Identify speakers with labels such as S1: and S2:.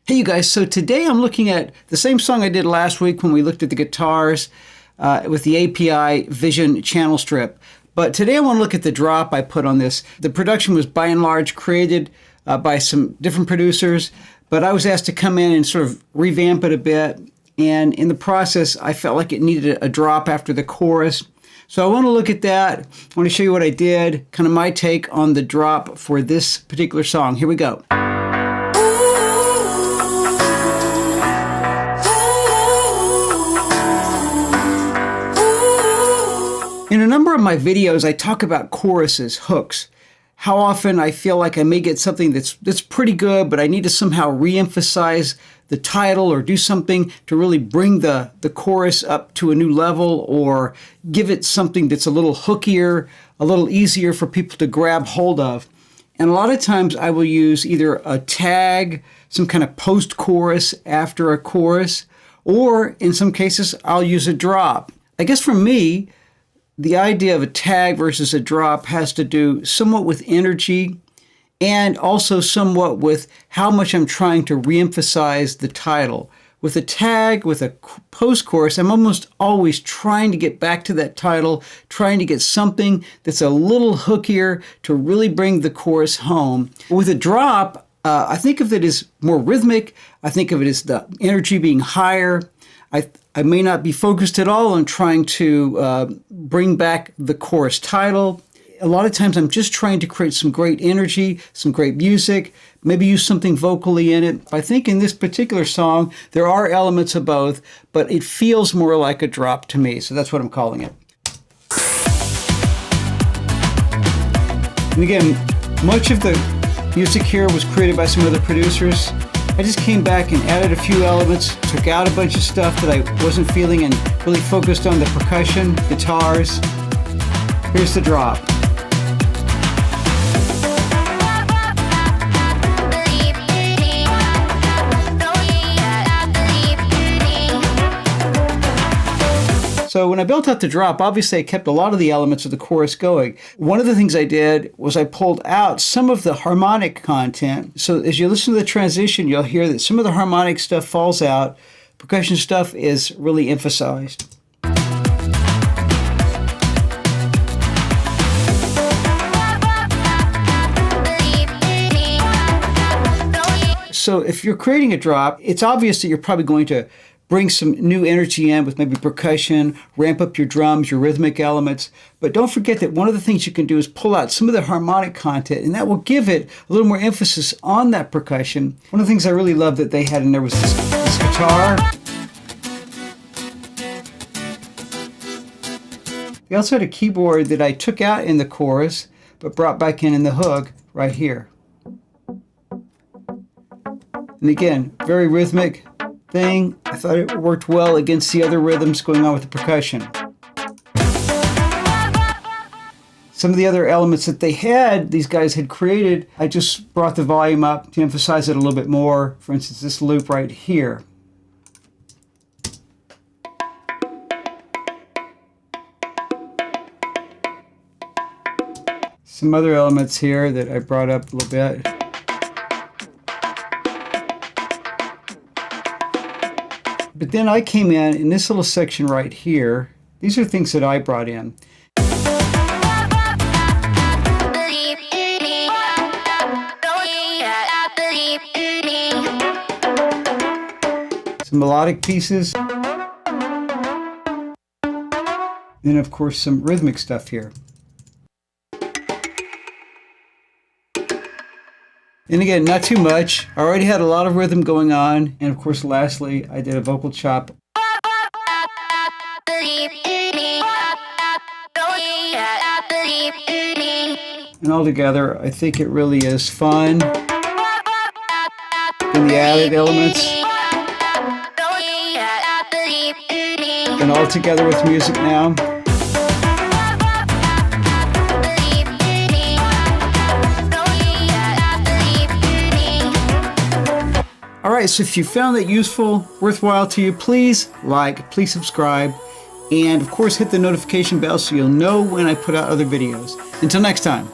S1: Hey you guys, so today I'm looking at the same song I did last week when we looked at the guitars with the API Vision channel strip. But today I want to look at the drop I put on this. The production was by and large created by some different producers, but I was asked to come in and sort of revamp it a bit. And in the process, I felt like it needed a drop after the chorus. So I want to look at that. I want to show you what I did, kind of my take on the drop for this particular song. Here we go. In a number of my videos, I talk about choruses, hooks, how often I feel like I may get something that's pretty good, but I need to somehow re-emphasize the title or do something to really bring the chorus up to a new level or give it something that's a little hookier, a little easier for people to grab hold of. And a lot of times I will use either a tag, some kind of post-chorus after a chorus, or in some cases I'll use a drop. I guess for me, the idea of a tag versus a drop has to do somewhat with energy and also somewhat with how much I'm trying to reemphasize the title. With a tag, with a post-chorus, I'm almost always trying to get back to that title, trying to get something that's a little hookier to really bring the chorus home. With a drop, I think of it as more rhythmic. I think of it as the energy being higher. I may not be focused at all on trying to bring back the chorus title. A lot of times I'm just trying to create some great energy, some great music, maybe use something vocally in it. I think in this particular song, there are elements of both, but it feels more like a drop to me. So that's what I'm calling it. And again, much of the music here was created by some other producers. I just came back and added a few elements, took out a bunch of stuff that I wasn't feeling and really focused on the percussion, guitars. Here's the drop. So when I built out the drop, obviously I kept a lot of the elements of the chorus going. One of the things I did was I pulled out some of the harmonic content. So as you listen to the transition, you'll hear that some of the harmonic stuff falls out. Percussion stuff is really emphasized. So if you're creating a drop, it's obvious that you're probably going to bring some new energy in with maybe percussion, ramp up your drums, your rhythmic elements. But don't forget that one of the things you can do is pull out some of the harmonic content, and that will give it a little more emphasis on that percussion. One of the things I really loved that they had in there was this guitar. They also had a keyboard that I took out in the chorus, but brought back in the hook right here. And again, very rhythmic thing. I thought it worked well against the other rhythms going on with the percussion. Some of the other elements that they had, these guys had created, I just brought the volume up to emphasize it a little bit more. For instance, this loop right here. Some other elements here that I brought up a little bit. But then I came in this little section right here. These are things that I brought in. Some melodic pieces. Then of course some rhythmic stuff here. And again, not too much. I already had a lot of rhythm going on. And of course, lastly, I did a vocal chop. And altogether, I think it really is fun. And the added elements. And all together with music now. All right, so if you found that useful, worthwhile to you, please like, please subscribe, and of course hit the notification bell so you'll know when I put out other videos. Until next time.